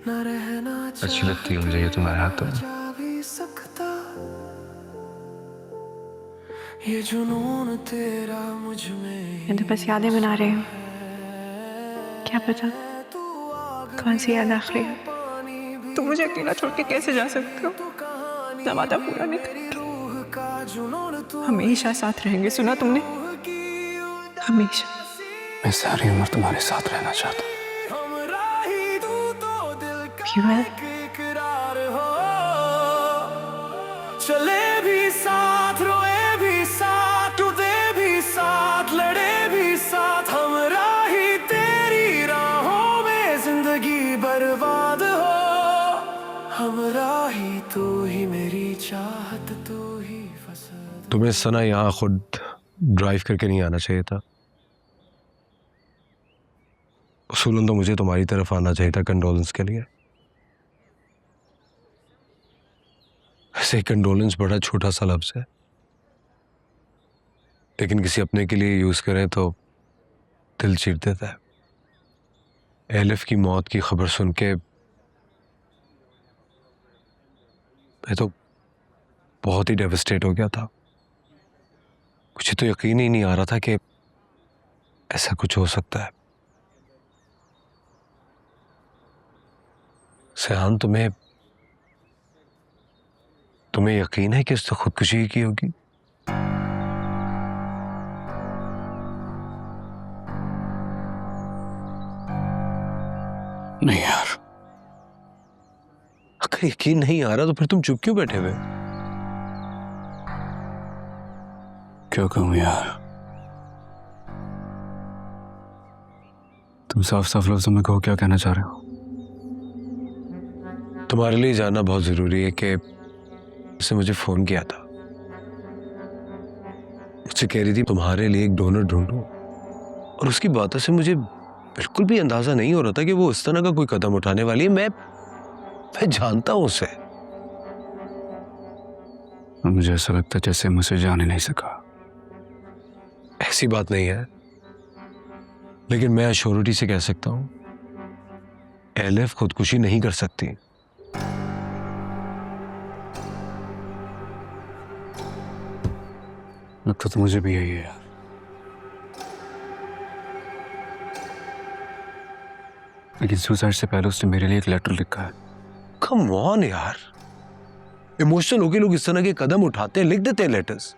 अच्छी लगती है मुझे ये तुम्हारे हाथों में। ये जुनून तेरा मुझ में मैं तो बस यादें बना रही हूँ, क्या पता कौन सी याद आखिरी है। तुम मुझे अकेला छोड़ के कैसे जा सकते हो? ना वादा पूरा नहीं करोगे, हमेशा साथ रहेंगे, सुना तुमने? हमेशा। मैं सारी उम्र तुम्हारे साथ रहना चाहता हूँ। चले भी साथ, रोए भी साथ, टूटे भी साथ, लड़े भी साथ, हमरा ही तेरी राहों में जिंदगी बर्बाद हो। हमरा ही तू ही मेरी चाहत, तू ही फसद। तुम्हें सना यहाँ खुद ड्राइव करके नहीं आना चाहिए था। उसूलन तो मुझे तुम्हारी तरफ आना चाहिए था कंडोलेंस के लिए। ऐसे कंडोलेंस बड़ा छोटा सा लफ्ज है, लेकिन किसी अपने के लिए यूज करें तो दिल चीर देता है। एलिफ की मौत की खबर सुन के मैं तो बहुत ही डेवस्टेट हो गया था। मुझे तो यकीन ही नहीं आ रहा था कि ऐसा कुछ हो सकता है। सयान, तुम्हें यकीन है कि उसने खुदकुशी ही की होगी? नहीं यार, अगर यकीन नहीं आ रहा तो फिर तुम चुप क्यों बैठे हुए? क्यों कहूं यार? तुम साफ साफ लफ्जों में कहो क्या कहना चाह रहे हो? तुम्हारे लिए जानना बहुत जरूरी है कि उसने मुझे फोन किया था। मुझसे कह रही थी तुम्हारे लिए एक डोनर ढूंढूं, और उसकी बातों से मुझे बिल्कुल भी अंदाजा नहीं हो रहा था कि वो इस तरह का कोई कदम उठाने वाली है। मैं जानता हूं उसे। मुझे ऐसा लगता है जैसे मुझसे जाने नहीं सका। ऐसी बात नहीं है, लेकिन मैं अश्योरिटी से कह सकता हूं एलिफ खुदकुशी नहीं कर सकती। लगता तो मुझे भी यही है यार। लेकिन सुसाइड से पहले उसने मेरे लिए एक लेटर लिखा है। कम ऑन यार, इमोशनल होके लोग इस तरह के कदम उठाते हैं, लिख देते हैं लेटर्स।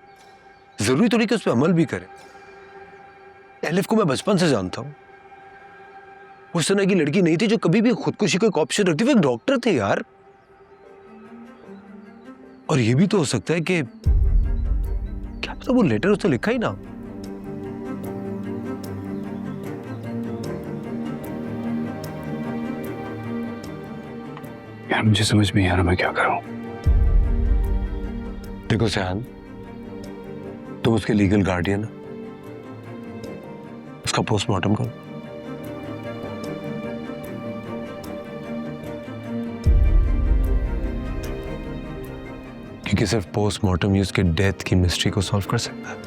जरूरी तो नहीं कि उस पर अमल भी करें। एलिफ को मैं बचपन से जानता हूं। उस तरह की लड़की नहीं थी जो कभी भी खुदकुशी को एक ऑप्शन रखती। वो एक डॉक्टर थे यार। और ये भी तो हो सकता है कि क्या पता वो लेटर उसने लिखा ही ना। यार मुझे समझ में नहीं आ रहा मैं क्या करूं। देखो सयान, तुम उसके लीगल गार्डियन हो, उसका पोस्टमार्टम करो। क्योंकि सिर्फ पोस्टमार्टम ही उसके डेथ की मिस्ट्री को सॉल्व कर सकता है।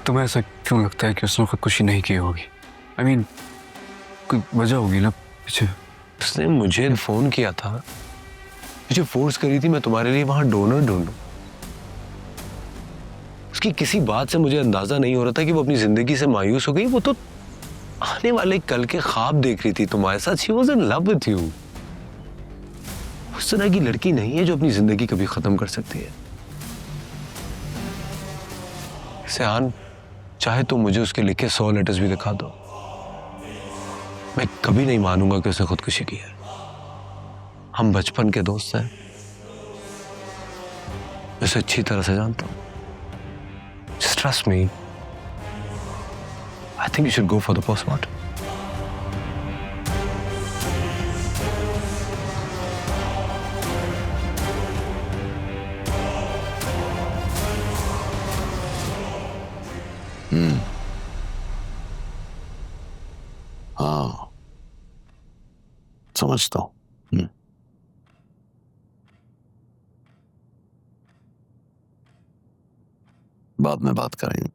तुम्हें ऐसा क्यों लगता है कि उसने खुदकुशी नहीं की होगी? I mean, कोई वजह होगी ना पीछे। उसने मुझे फोन किया था, मुझे फोर्स करी थी मैं तुम्हारे लिए वहां डोनर ढूंढूं। उसकी किसी बात से मुझे अंदाजा नहीं हो रहा था कि वो अपनी जिंदगी से मायूस हो गई। वो तो आने वाले कल के ख्वाब देख रही थी तुम्हारे साथ। She was in love with you. उस तरह की लड़की नहीं है जो अपनी जिंदगी कभी खत्म कर सकती है। सयान, चाहे तो मुझे उसके लिखे 100 लेटर्स भी दिखा दो, मैं कभी नहीं मानूंगा कि उसने खुदकुशी की है। हम बचपन के दोस्त हैं, मैं उसे अच्छी तरह से जानता हूं। Just trust me. I think you should go for the postmortem. समझता हूं। बाद में बात करेंगे।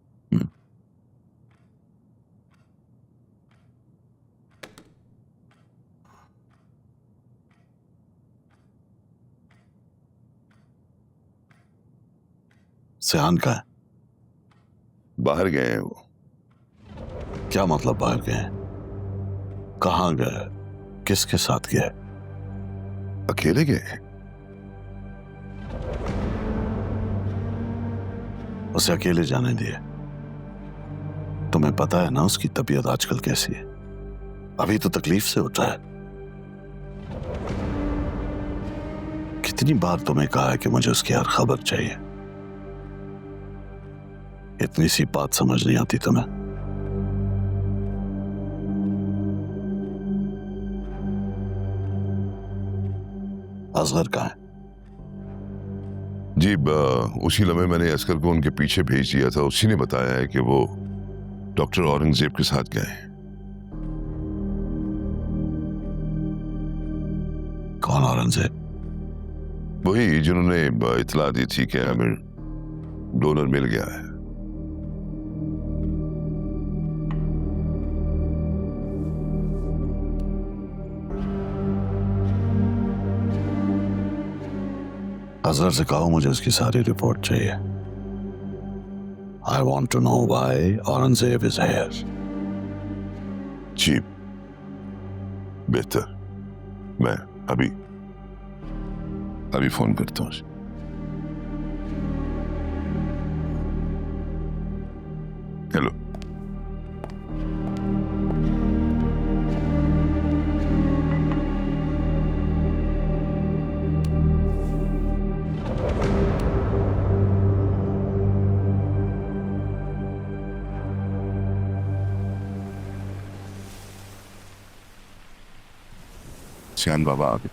सियान का है? बाहर गए हैं वो। क्या मतलब बाहर गए? कहाँ गए? किसके साथ गए? अकेले गए? उसे अकेले जाने दिए। तुम्हें पता है ना उसकी तबीयत आजकल कैसी है? अभी तो तकलीफ से उठा है। कितनी बार तुम्हें कहा है कि मुझे उसकी हर खबर चाहिए। इतनी सी बात समझ नहीं आती तुम्हें? असगर कहाँ है? जी उसी लम्हे मैंने असगर को उनके पीछे भेज दिया था। उसी ने बताया है कि वो डॉक्टर औरंगजेब के साथ गए। कौन औरंगजेब? वही जिन्होंने इतला दी थी कि हमें डोनर मिल गया है। असगर से कहो मुझे उसकी सारी रिपोर्ट चाहिए। I want to know why Aurangzeb is here. जी बेहतर, मैं अभी फोन करता हूँ। हेलो। सियान बाबा आ गए।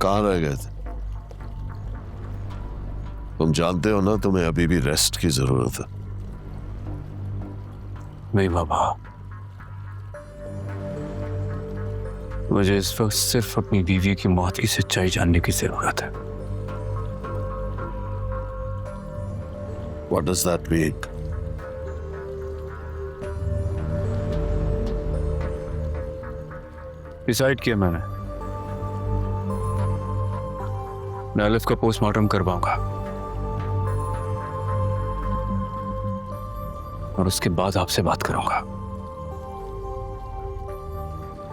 कहाँ रह गए थे? तुम जानते हो ना तुम्हें अभी भी रेस्ट की जरूरत है। नहीं बाबा, मुझे इस वक्त सिर्फ अपनी बीवी की मौत की सच्चाई जानने की जरूरत है। What does that mean? Decide किया मैंने, मैं अलिफ का पोस्टमार्टम करवाऊंगा और उसके बाद आपसे बात करूंगा।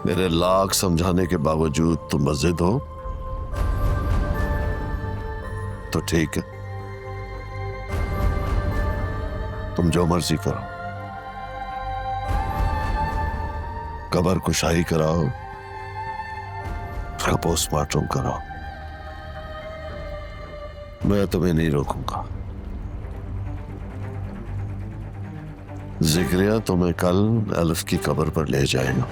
मेरे लाख समझाने के बावजूद तुम मस्जिद हो तो ठीक है, तुम जो मर्जी करो। कब्र कुशाई कराओ, उसका पोस्टमार्टम कराओ, मैं तुम्हें नहीं रोकूंगा। जिक्रिया तुम्हें कल अलिफ की कब्र पर ले जाएगा।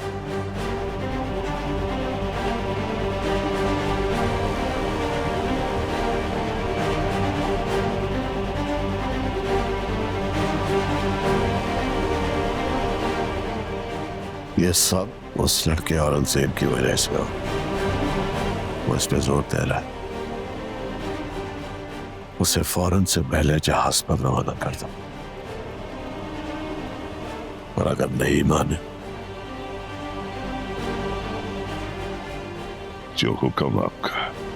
ये सब उस लड़के औरंगजेब की वजह से हो। वो इस पे जोर दे रहा है, उसे फौरन से पहले जहाज पर रवाना कर दो। और अगर नहीं माने जो हुक्म आपका।